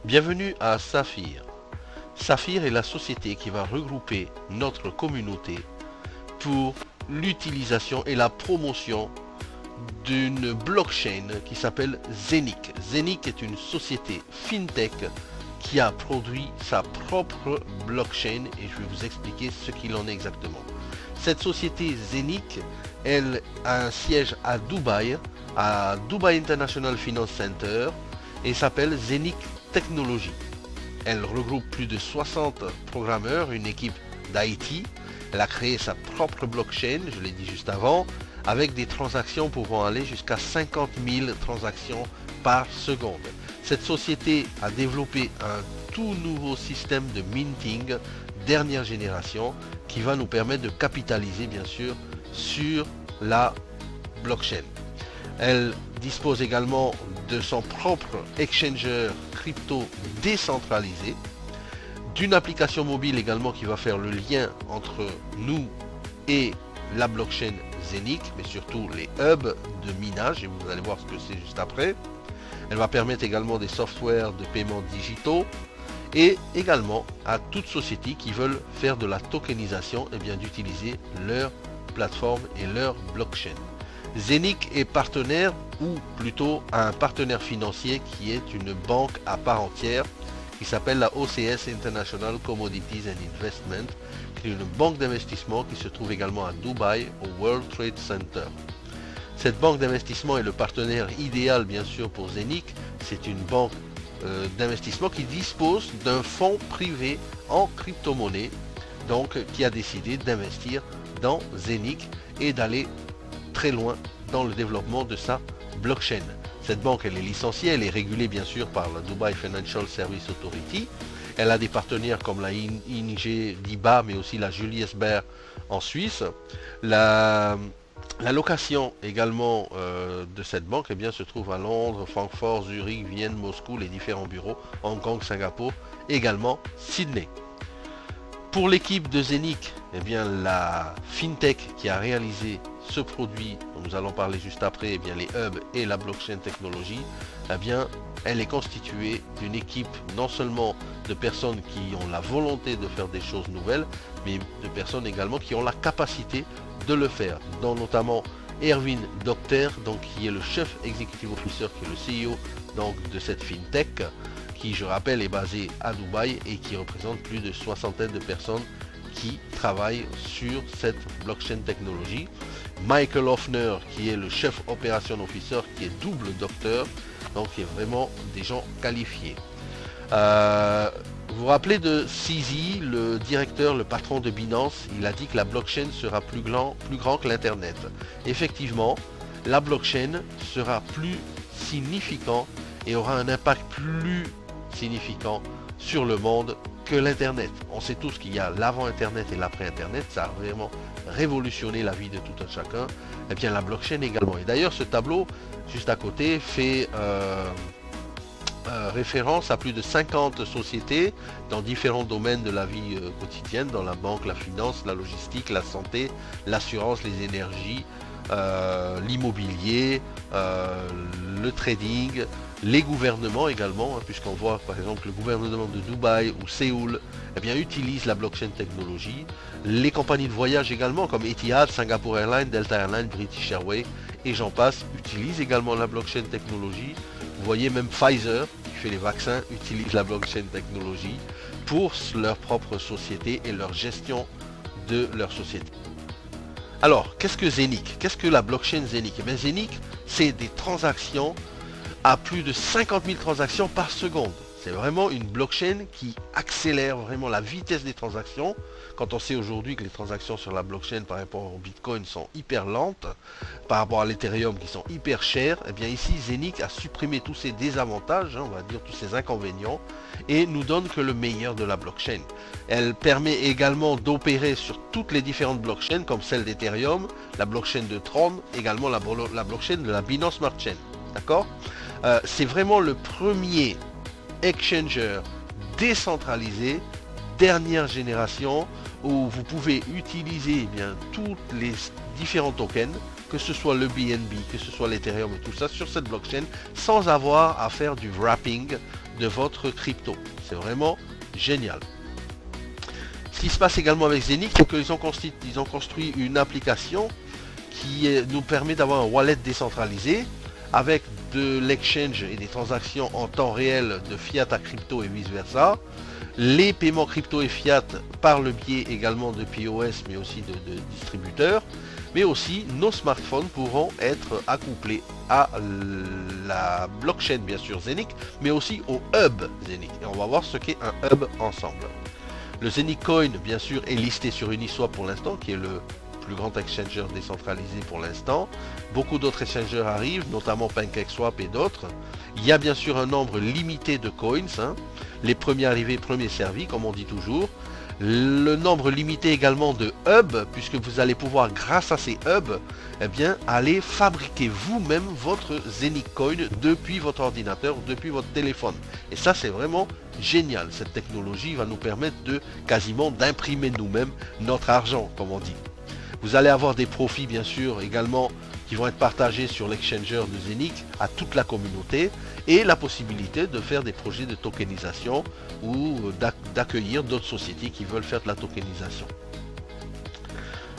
Bienvenue à Saphir. Saphir est la société qui va regrouper notre communauté pour l'utilisation et la promotion d'une blockchain qui s'appelle Zenic. Zenic est une société fintech qui a produit sa propre blockchain et je vais vous expliquer ce qu'il en est exactement. Cette société Zenic, elle a un siège à Dubaï International Finance Center et s'appelle Zenic Technology. Elle regroupe plus de 60 programmeurs, une équipe d'IT. Elle a créé sa propre blockchain, je l'ai dit juste avant, avec des transactions pouvant aller jusqu'à 50 000 transactions par seconde. Cette société a développé un tout nouveau système de minting dernière génération qui va nous permettre de capitaliser bien sûr sur la blockchain. Elle dispose également de son propre exchanger crypto décentralisé, d'une application mobile également qui va faire le lien entre nous et la blockchain Zenic, mais surtout les hubs de minage, et vous allez voir ce que c'est juste après. Elle va permettre également des softwares de paiement digitaux et également à toute société qui veulent faire de la tokenisation et bien d'utiliser leur plateforme et leur blockchain. Zenic est partenaire ou plutôt un partenaire financier qui est une banque à part entière qui s'appelle la OCS International Commodities and Investment, qui est une banque d'investissement qui se trouve également à Dubaï au World Trade Center. Cette banque d'investissement est le partenaire idéal bien sûr pour Zenic. C'est une banque d'investissement qui dispose d'un fonds privé en crypto-monnaie, donc qui a décidé d'investir dans Zenic et d'aller très loin dans le développement de sa blockchain. Cette banque elle est licenciée, elle est régulée bien sûr par la Dubai Financial Service Authority. Elle a des partenaires comme la ING DIBA mais aussi la Julius Baer en Suisse. La location également de cette banque eh bien, se trouve à Londres, Francfort, Zurich, Vienne, Moscou, les différents bureaux, Hong Kong, Singapour, également Sydney. Pour l'équipe de Zenic, eh bien, la FinTech qui a réalisé ce produit, dont nous allons parler juste après, eh bien, les hubs et la blockchain technologie, eh bien, elle est constituée d'une équipe non seulement de personnes qui ont la volonté de faire des choses nouvelles, mais de personnes également qui ont la capacité de le faire, dont notamment Erwin Docter, donc qui est le chef executive officer, qui est le CEO donc, de cette FinTech, qui je rappelle est basé à Dubaï et qui représente plus de soixantaine de personnes qui travaillent sur cette blockchain technologie. Michael Hoffner qui est le chef operation officer qui est double docteur, donc il y a vraiment des gens qualifiés. Vous vous rappelez de CZ, le directeur, le patron de Binance, il a dit que la blockchain sera plus grand que l'internet. Effectivement, la blockchain sera plus significant et aura un impact plus significant sur le monde que l'internet. On sait tous qu'il y a l'avant internet et l'après internet, ça a vraiment révolutionné la vie de tout un chacun. Et bien la blockchain également. Et d'ailleurs ce tableau juste à côté fait référence à plus de 50 sociétés dans différents domaines de la vie quotidienne, dans la banque, la finance, la logistique, la santé, l'assurance, les énergies, l'immobilier, le trading, les gouvernements également, hein, puisqu'on voit par exemple le gouvernement de Dubaï ou Séoul eh bien, utilise la blockchain technologie, les compagnies de voyage également comme Etihad, Singapore Airlines, Delta Airlines, British Airways et j'en passe utilisent également la blockchain technologie. Vous voyez même Pfizer qui fait les vaccins utilise la blockchain technologie pour leur propre société et leur gestion de leur société. Alors, qu'est-ce que Zenic? Qu'est-ce que la blockchain Zenic? Eh bien, Zenic, c'est des transactions à plus de 50 000 transactions par seconde. C'est vraiment une blockchain qui accélère vraiment la vitesse des transactions. Quand on sait aujourd'hui que les transactions sur la blockchain par rapport au Bitcoin sont hyper lentes, par rapport à l'Ethereum qui sont hyper chères, eh bien ici Zenic a supprimé tous ces désavantages, hein, on va dire tous ces inconvénients, et nous donne que le meilleur de la blockchain. Elle permet également d'opérer sur toutes les différentes blockchains comme celle d'Ethereum, la blockchain de Tron, également la blockchain de la Binance Smart Chain. D'accord ? C'est vraiment le premier exchanger décentralisé dernière génération où vous pouvez utiliser eh bien, tous les différents tokens, que ce soit le BNB, que ce soit l'Ethereum et tout ça sur cette blockchain sans avoir à faire du wrapping, de votre crypto. C'est vraiment génial. Ce qui se passe également avec Zenic, c'est qu'ils ont construit une application qui nous permet d'avoir un wallet décentralisé avec de l'exchange et des transactions en temps réel de fiat à crypto et vice versa. Les paiements crypto et fiat par le biais également de POS mais aussi de distributeurs. Mais aussi nos smartphones pourront être accouplés à la blockchain bien sûr Zenic, mais aussi au hub Zenic. Et on va voir ce qu'est un hub ensemble. Le Zenic Coin bien sûr est listé sur Uniswap pour l'instant, qui est le plus grand exchanger décentralisé pour l'instant. Beaucoup d'autres exchangers arrivent, notamment PancakeSwap et d'autres. Il y a bien sûr un nombre limité de coins, hein. Les premiers arrivés, premiers servis, comme on dit toujours. Le nombre limité également de hubs, puisque vous allez pouvoir, grâce à ces hubs, eh bien, aller fabriquer vous-même votre Zenic Coin depuis votre ordinateur, depuis votre téléphone. Et ça, c'est vraiment génial. Cette technologie va nous permettre de quasiment d'imprimer nous-mêmes notre argent, comme on dit. Vous allez avoir des profits, bien sûr, également, qui vont être partagés sur l'exchanger de Zenic à toute la communauté et la possibilité de faire des projets de tokenisation ou d'accueillir d'autres sociétés qui veulent faire de la tokenisation.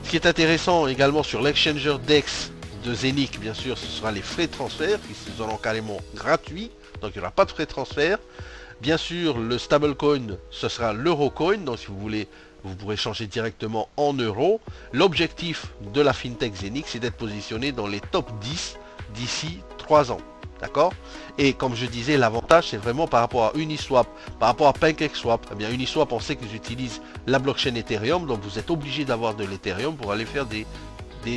Ce qui est intéressant également sur l'exchanger DEX de Zenic, bien sûr, ce sera les frais de transfert qui seront carrément gratuits, donc il n'y aura pas de frais de transfert. Bien sûr, le stablecoin, ce sera l'Eurocoin, donc si vous voulez, vous pourrez changer directement en euros. L'objectif de la FinTech Zenic, c'est d'être positionné dans les top 10 d'ici 3 ans. D'accord? Et comme je disais, l'avantage, c'est vraiment par rapport à Uniswap, par rapport à PancakeSwap. Eh bien, Uniswap, on sait qu'ils utilisent la blockchain Ethereum, donc vous êtes obligé d'avoir de l'Ethereum pour aller faire des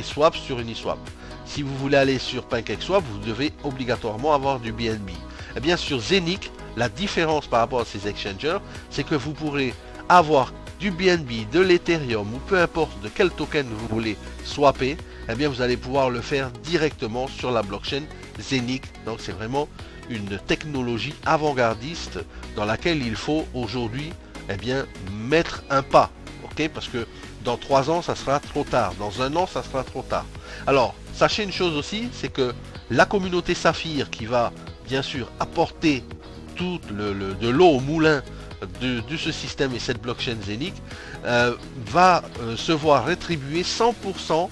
swaps sur Uniswap. Si vous voulez aller sur PancakeSwap, vous devez obligatoirement avoir du BNB. Eh bien, sur Zenic, la différence par rapport à ces exchangers, c'est que vous pourrez avoir du BNB, de l'Ethereum ou peu importe de quel token vous voulez swapper, eh bien vous allez pouvoir le faire directement sur la blockchain Zenic. Donc c'est vraiment une technologie avant-gardiste dans laquelle il faut aujourd'hui eh bien mettre un pas, ok, parce que dans 3 ans ça sera trop tard, dans 1 an ça sera trop tard. Alors sachez une chose aussi, c'est que la communauté Saphir qui va bien sûr apporter de l'eau au moulin de ce système et cette blockchain Zenic va se voir rétribuer 100%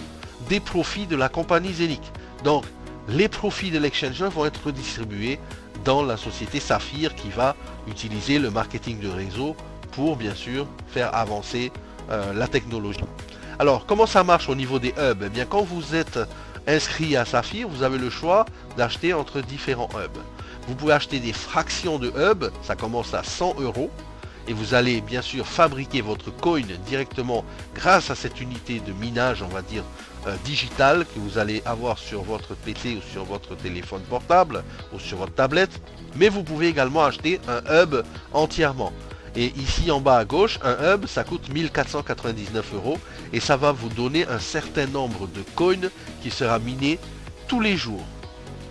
des profits de la compagnie Zenic. Donc les profits de l'exchanger vont être redistribués dans la société Saphir qui va utiliser le marketing de réseau pour bien sûr faire avancer la technologie. Alors comment ça marche au niveau des hubs? Eh bien quand vous êtes inscrit à Saphir, vous avez le choix d'acheter entre différents hubs. Vous pouvez acheter des fractions de hub, ça commence à 100 € et vous allez bien sûr fabriquer votre coin directement grâce à cette unité de minage, on va dire digital, que vous allez avoir sur votre PC ou sur votre téléphone portable ou sur votre tablette. Mais vous pouvez également acheter un hub entièrement. Et ici en bas à gauche, un hub ça coûte 1499 € et ça va vous donner un certain nombre de coins qui sera miné tous les jours.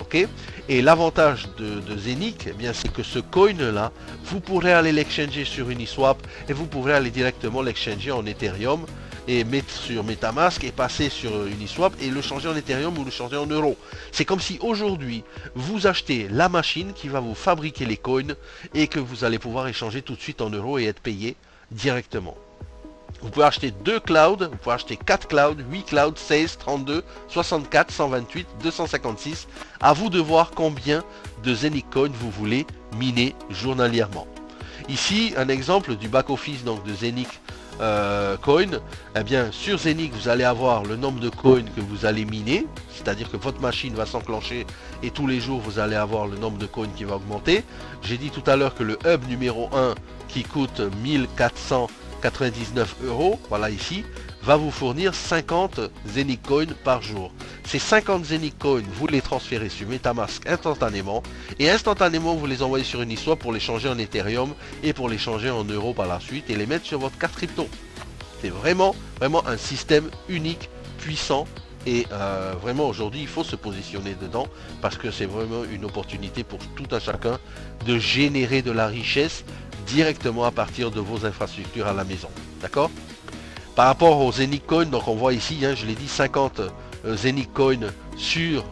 Okay. Et l'avantage de Zenic, eh bien, c'est que ce coin là, vous pourrez aller l'exchanger sur Uniswap et vous pourrez aller directement l'exchanger en Ethereum et mettre sur Metamask et passer sur Uniswap et le changer en Ethereum ou le changer en euros. C'est comme si aujourd'hui vous achetez la machine qui va vous fabriquer les coins et que vous allez pouvoir échanger tout de suite en euros et être payé directement. Vous pouvez acheter 2 clouds, vous pouvez acheter 4 clouds, 8 clouds, 16, 32, 64, 128, 256. À vous de voir combien de Zenic Coin vous voulez miner journalièrement. Ici, un exemple du back-office donc de Zenic Coin. Eh bien, sur Zenic, vous allez avoir le nombre de coins que vous allez miner. C'est-à-dire que votre machine va s'enclencher et tous les jours, vous allez avoir le nombre de coins qui va augmenter. J'ai dit tout à l'heure que le hub numéro 1 qui coûte 1499 €, voilà ici, va vous fournir 50 Zenic Coin par jour. Ces 50 Zenic Coin, vous les transférez sur Metamask instantanément et instantanément vous les envoyez sur Uniswap pour les changer en Ethereum et pour les changer en euros par la suite et les mettre sur votre carte crypto. C'est vraiment un système unique, puissant et vraiment aujourd'hui il faut se positionner dedans parce que c'est vraiment une opportunité pour tout un chacun de générer de la richesse directement à partir de vos infrastructures à la maison. D'accord? Par rapport aux Zenic Coin, donc on voit ici, hein, je l'ai dit, 50 Zenic Coin sur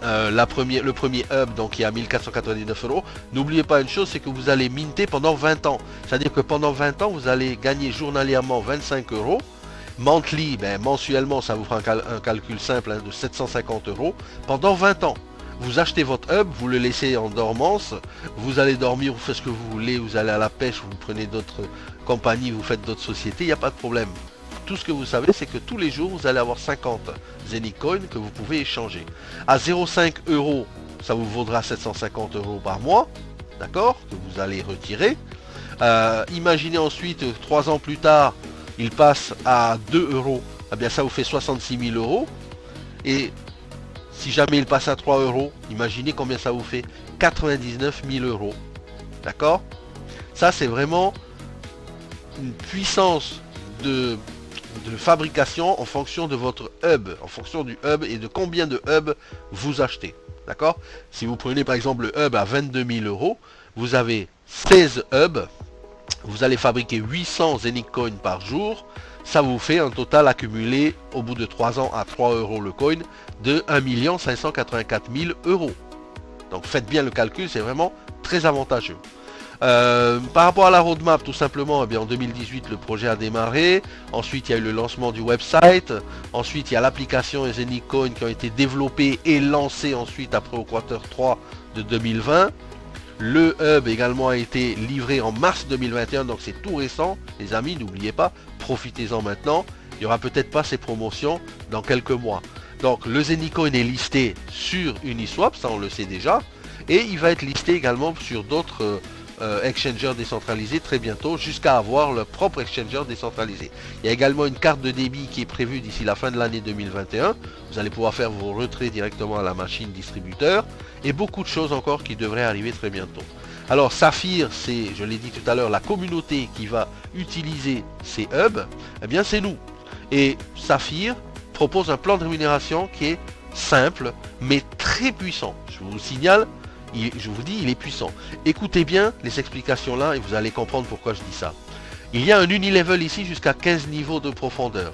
le premier hub donc qui est à 1499 euros. N'oubliez pas une chose, c'est que vous allez minter pendant 20 ans. C'est-à-dire que pendant 20 ans, vous allez gagner journalièrement 25 euros. Monthly, mensuellement, ça vous fera un calcul simple de 750 euros pendant 20 ans. Vous achetez votre hub, vous le laissez en dormance, vous allez dormir, vous faites ce que vous voulez, vous allez à la pêche, vous prenez d'autres compagnies, vous faites d'autres sociétés, il n'y a pas de problème. Tout ce que vous savez, c'est que tous les jours, vous allez avoir 50 Zenicoin que vous pouvez échanger. À 0,5 euros, ça vous vaudra 750 euros par mois, d'accord, que vous allez retirer. Imaginez ensuite, 3 ans plus tard, il passe à 2 euros, eh bien ça vous fait 66 000 euros. Et si jamais il passe à 3 euros, imaginez combien ça vous fait, 99 000 euros. D'accord? Ça c'est vraiment une puissance de fabrication en fonction de votre hub, en fonction du hub et de combien de hubs vous achetez. D'accord? Si vous prenez par exemple le hub à 22 000 euros, vous avez 16 hubs, vous allez fabriquer 800 Zenicoin par jour, ça vous fait un total accumulé au bout de 3 ans à 3 euros le coin de 1 584 000 euros. Donc faites bien le calcul, c'est vraiment très avantageux. Par rapport à la roadmap, tout simplement, eh bien, en 2018, le projet a démarré. Ensuite, il y a eu le lancement du website. Ensuite, il y a l'application et Zenicoin qui ont été développées et lancées ensuite après au quarter 3 de 2020. Le hub également a été livré en mars 2021, donc c'est tout récent. Les amis, n'oubliez pas, profitez-en maintenant. Il n'y aura peut-être pas ces promotions dans quelques mois. Donc le Zenicoin est listé sur Uniswap, ça on le sait déjà. Et il va être listé également sur d'autres exchangers décentralisés très bientôt, jusqu'à avoir leur propre exchanger décentralisé. Il y a également une carte de débit qui est prévue d'ici la fin de l'année 2021. Vous allez pouvoir faire vos retraits directement à la machine distributeur et beaucoup de choses encore qui devraient arriver très bientôt. Alors Saphir, c'est, je l'ai dit tout à l'heure, la communauté qui va utiliser ces hubs, eh bien c'est nous. Et Saphir propose un plan de rémunération qui est simple mais très puissant. Je vous signale, je vous dis, il est puissant. Écoutez bien les explications là et vous allez comprendre pourquoi je dis ça. Il y a un unilevel ici jusqu'à 15 niveaux de profondeur.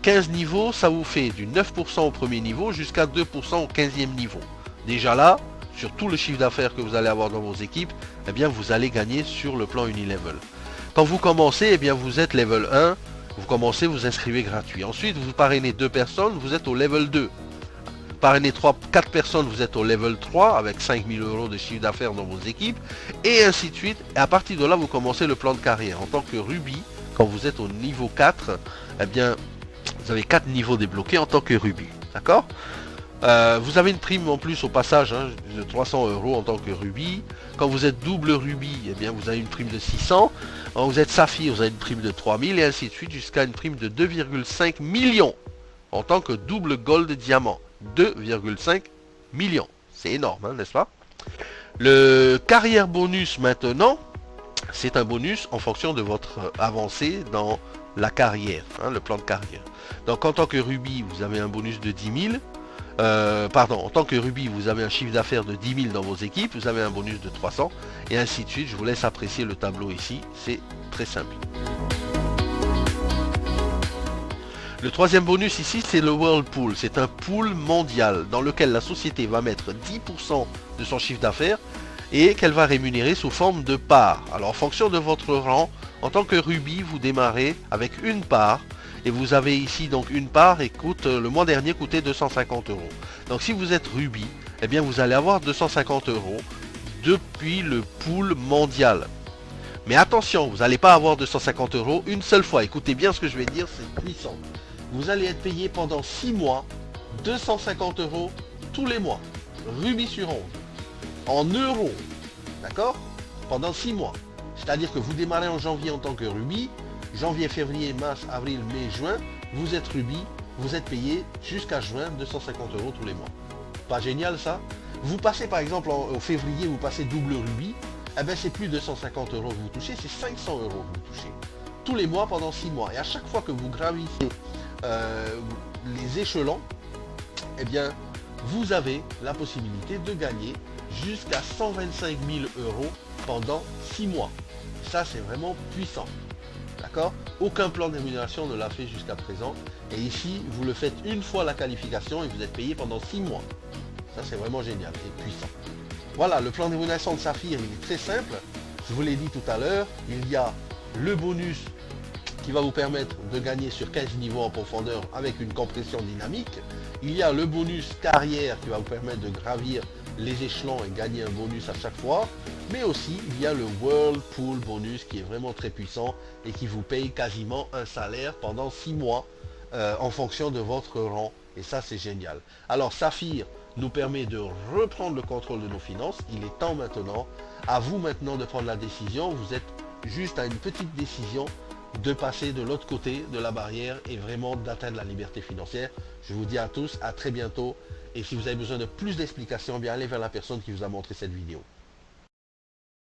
15 niveaux, ça vous fait du 9% au premier niveau jusqu'à 2% au 15e niveau. Déjà là, sur tout le chiffre d'affaires que vous allez avoir dans vos équipes, eh bien vous allez gagner sur le plan unilevel. Quand vous commencez, eh bien vous êtes level 1, vous commencez, vous inscrivez gratuit. Ensuite, vous parrainez 2 personnes, vous êtes au level 2. Parrainez 4 personnes, vous êtes au level 3 avec 5 000 euros de chiffre d'affaires dans vos équipes et ainsi de suite. Et à partir de là, vous commencez le plan de carrière. En tant que Ruby, quand vous êtes au niveau 4, eh bien, vous avez 4 niveaux débloqués en tant que Ruby. D'accord? Vous avez une prime en plus au passage de 300 euros en tant que Ruby. Quand vous êtes double Ruby, eh bien, vous avez une prime de 600. Quand vous êtes Saphir, vous avez une prime de 3000 et ainsi de suite jusqu'à une prime de 2,5 millions en tant que double Gold Diamant. 2,5 millions. C'est énorme, n'est-ce pas? Le carrière bonus maintenant, c'est un bonus en fonction de votre avancée dans la carrière, le plan de carrière. Donc en tant que Ruby, vous avez un bonus de 10 000. En tant que Ruby, vous avez un chiffre d'affaires de 10 000 dans vos équipes, vous avez un bonus de 300 et ainsi de suite. Je vous laisse apprécier le tableau ici, c'est très simple. Le troisième bonus ici, c'est le World Pool. C'est un pool mondial dans lequel la société va mettre 10% de son chiffre d'affaires et qu'elle va rémunérer sous forme de parts. Alors en fonction de votre rang, en tant que Ruby, vous démarrez avec une part et vous avez ici donc une part et le mois dernier coûtait 250 euros. Donc si vous êtes Ruby, eh bien vous allez avoir 250 euros depuis le pool mondial. Mais attention, vous n'allez pas avoir 250 euros une seule fois. Écoutez bien ce que je vais dire, c'est puissant. Vous allez être payé pendant 6 mois, 250 euros tous les mois. Ruby sur 11. En euros. D'accord? Pendant 6 mois. C'est-à-dire que vous démarrez en janvier en tant que Ruby. Janvier, février, mars, avril, mai, juin. Vous êtes Ruby. Vous êtes payé jusqu'à juin 250 euros tous les mois. Pas génial ça? Vous passez par exemple au février, vous passez double Ruby. Eh bien c'est plus de 250 euros que vous touchez, c'est 500 euros que vous touchez. Tous les mois pendant 6 mois. Et à chaque fois que vous gravissez les échelons, eh bien vous avez la possibilité de gagner jusqu'à 125 000 euros pendant 6 mois. Ça c'est vraiment puissant. D'accord? Aucun plan de rémunération ne l'a fait jusqu'à présent. Et ici, vous le faites une fois la qualification et vous êtes payé pendant 6 mois. Ça, c'est vraiment génial et puissant. Voilà, le plan d'évolution de Saphir, il est très simple. Je vous l'ai dit tout à l'heure, il y a le bonus qui va vous permettre de gagner sur 15 niveaux en profondeur avec une compression dynamique. Il y a le bonus carrière qui va vous permettre de gravir les échelons et gagner un bonus à chaque fois. Mais aussi, il y a le Whirlpool bonus qui est vraiment très puissant et qui vous paye quasiment un salaire pendant 6 mois en fonction de votre rang. Et ça, c'est génial. Alors, Saphir nous permet de reprendre le contrôle de nos finances. Il est temps maintenant, à vous maintenant de prendre la décision. Vous êtes juste à une petite décision de passer de l'autre côté de la barrière et vraiment d'atteindre la liberté financière. Je vous dis à tous, à très bientôt. Et si vous avez besoin de plus d'explications, bien allez vers la personne qui vous a montré cette vidéo.